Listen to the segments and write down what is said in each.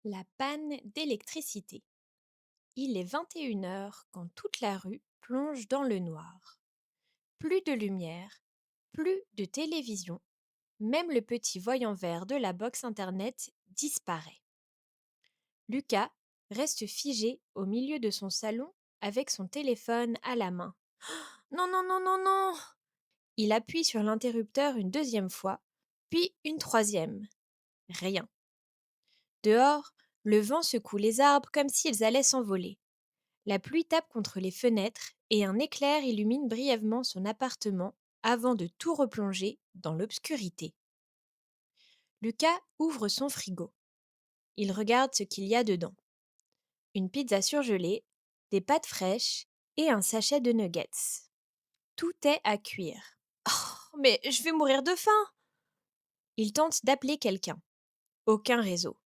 La panne d'électricité. Il est 21 heures quand toute la rue plonge dans le noir. Plus de lumière, plus de télévision, même le petit voyant vert de la box internet disparaît. Lucas reste figé au milieu de son salon avec son téléphone à la main. Non, non, non, non, non. Il appuie sur l'interrupteur une deuxième fois, puis une troisième. Rien. Dehors, le vent secoue les arbres comme s'ils allaient s'envoler. La pluie tape contre les fenêtres et un éclair illumine brièvement son appartement avant de tout replonger dans l'obscurité. Lucas ouvre son frigo. Il regarde ce qu'il y a dedans. Une pizza surgelée, des pâtes fraîches et un sachet de nuggets. Tout est à cuire. Oh, mais je vais mourir de faim. Il tente d'appeler quelqu'un. Aucun réseau.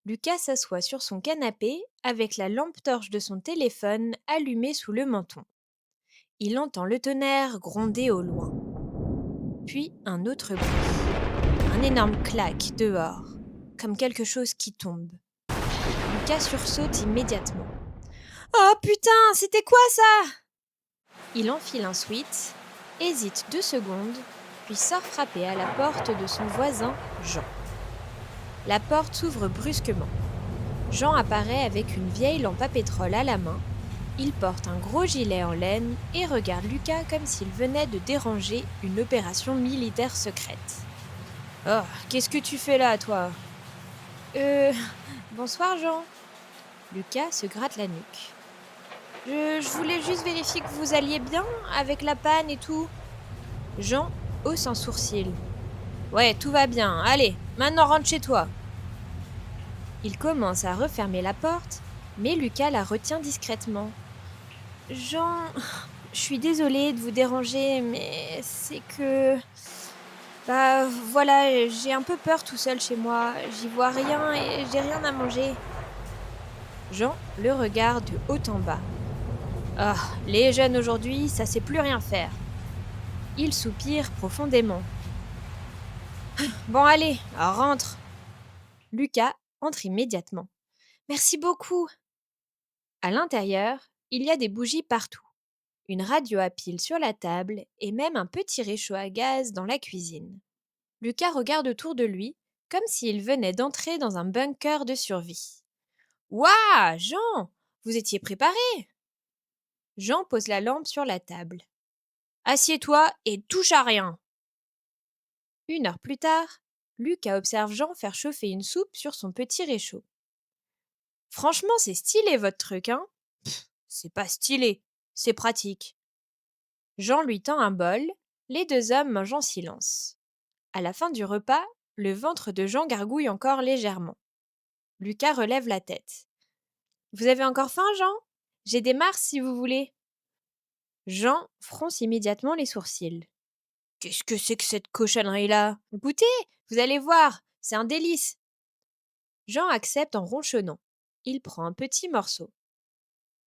Lucas s'assoit sur son canapé avec la lampe torche de son téléphone allumée sous le menton. Il entend le tonnerre gronder au loin. Puis un autre bruit. Un énorme claque dehors, comme quelque chose qui tombe. Lucas sursaute immédiatement. Oh putain, c'était quoi ça? Il enfile un sweat, hésite 2 secondes, puis sort frapper à la porte de son voisin, Jean. La porte s'ouvre brusquement. Jean apparaît avec une vieille lampe à pétrole à la main. Il porte un gros gilet en laine et regarde Lucas comme s'il venait de déranger une opération militaire secrète. Oh, qu'est-ce que tu fais là, toi? Euh. Bonsoir, Jean. Lucas se gratte la nuque. Je voulais juste vérifier que vous alliez bien avec la panne et tout. Jean hausse un sourcil. Ouais, tout va bien. Allez, maintenant rentre chez toi. Il commence à refermer la porte, mais Lucas la retient discrètement. Jean, je suis désolée de vous déranger, mais c'est que... Bah voilà, j'ai un peu peur tout seul chez moi. J'y vois rien et j'ai rien à manger. Jean le regarde de haut en bas. Ah, les jeunes aujourd'hui, ça sait plus rien faire. Il soupire profondément. Bon allez, rentre. Lucas entre immédiatement. Merci beaucoup. À l'intérieur, il y a des bougies partout, une radio à pile sur la table et même un petit réchaud à gaz dans la cuisine. Lucas regarde autour de lui, comme s'il venait d'entrer dans un bunker de survie. Ouah, Jean, vous étiez préparé? Jean pose la lampe sur la table. Assieds-toi et touche à rien. 1 heure plus tard, Lucas observe Jean faire chauffer une soupe sur son petit réchaud. Franchement, c'est stylé votre truc, hein? C'est pas stylé, c'est pratique. Jean lui tend un bol, les deux hommes mangent en silence. À la fin du repas, le ventre de Jean gargouille encore légèrement. Lucas relève la tête. Vous avez encore faim, Jean? J'ai des mars si vous voulez. Jean fronce immédiatement les sourcils. Qu'est-ce que c'est que cette cochonnerie-là? Goûtez, vous allez voir, c'est un délice. Jean accepte en ronchonnant. Il prend un petit morceau.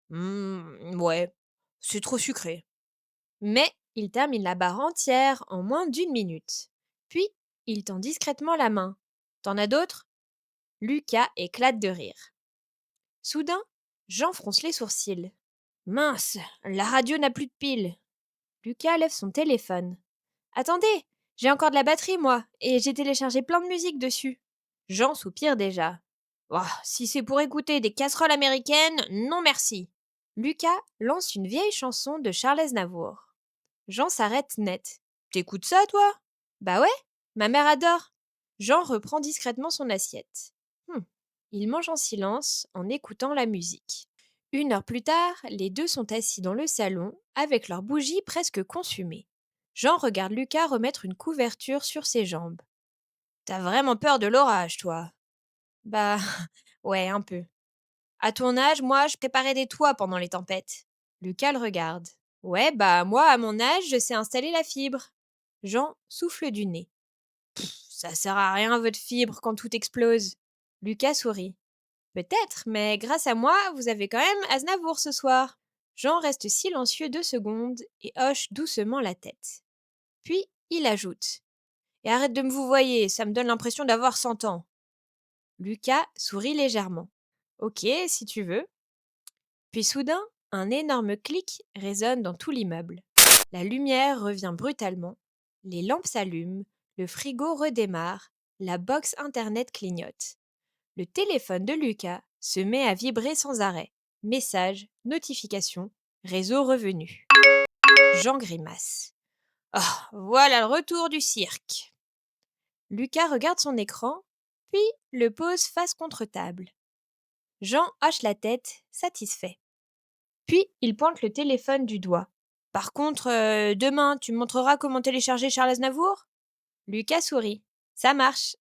Ouais, c'est trop sucré. Mais il termine la barre entière en moins d'1 minute. Puis, il tend discrètement la main. T'en as d'autres? Lucas éclate de rire. Soudain, Jean fronce les sourcils. Mince, la radio n'a plus de pile. Lucas lève son téléphone. Attendez, j'ai encore de la batterie, moi, et j'ai téléchargé plein de musique dessus. Jean soupire déjà. Oh, si c'est pour écouter des casseroles américaines, non merci. Lucas lance une vieille chanson de Charles Aznavour. Jean s'arrête net. T'écoutes ça, toi? Bah ouais, ma mère adore. Jean reprend discrètement son assiette. Il mange en silence en écoutant la musique. 1 heure plus tard, les deux sont assis dans le salon avec leurs bougies presque consumées. Jean regarde Lucas remettre une couverture sur ses jambes. T'as vraiment peur de l'orage, toi? Bah, ouais, un peu. À ton âge, moi, je préparais des toits pendant les tempêtes. Lucas le regarde. Ouais, bah, moi, à mon âge, je sais installer la fibre. Jean souffle du nez. Ça sert à rien, votre fibre, quand tout explose. Lucas sourit. Peut-être, mais grâce à moi, vous avez quand même Aznavour ce soir. Jean reste silencieux 2 secondes et hoche doucement la tête. Puis, il ajoute. Et arrête de me vous voyer, ça me donne l'impression d'avoir 100 ans. Lucas sourit légèrement. Ok, si tu veux. Puis soudain, un énorme clic résonne dans tout l'immeuble. La lumière revient brutalement, les lampes s'allument, le frigo redémarre, la box internet clignote. Le téléphone de Lucas se met à vibrer sans arrêt. Messages, notifications, réseau revenu. Jean grimace. Ah, voilà le retour du cirque. Lucas regarde son écran, puis le pose face contre table. Jean hoche la tête, satisfait. Puis il pointe le téléphone du doigt. Par contre, demain, tu me montreras comment télécharger Charles Aznavour? Lucas sourit. Ça marche.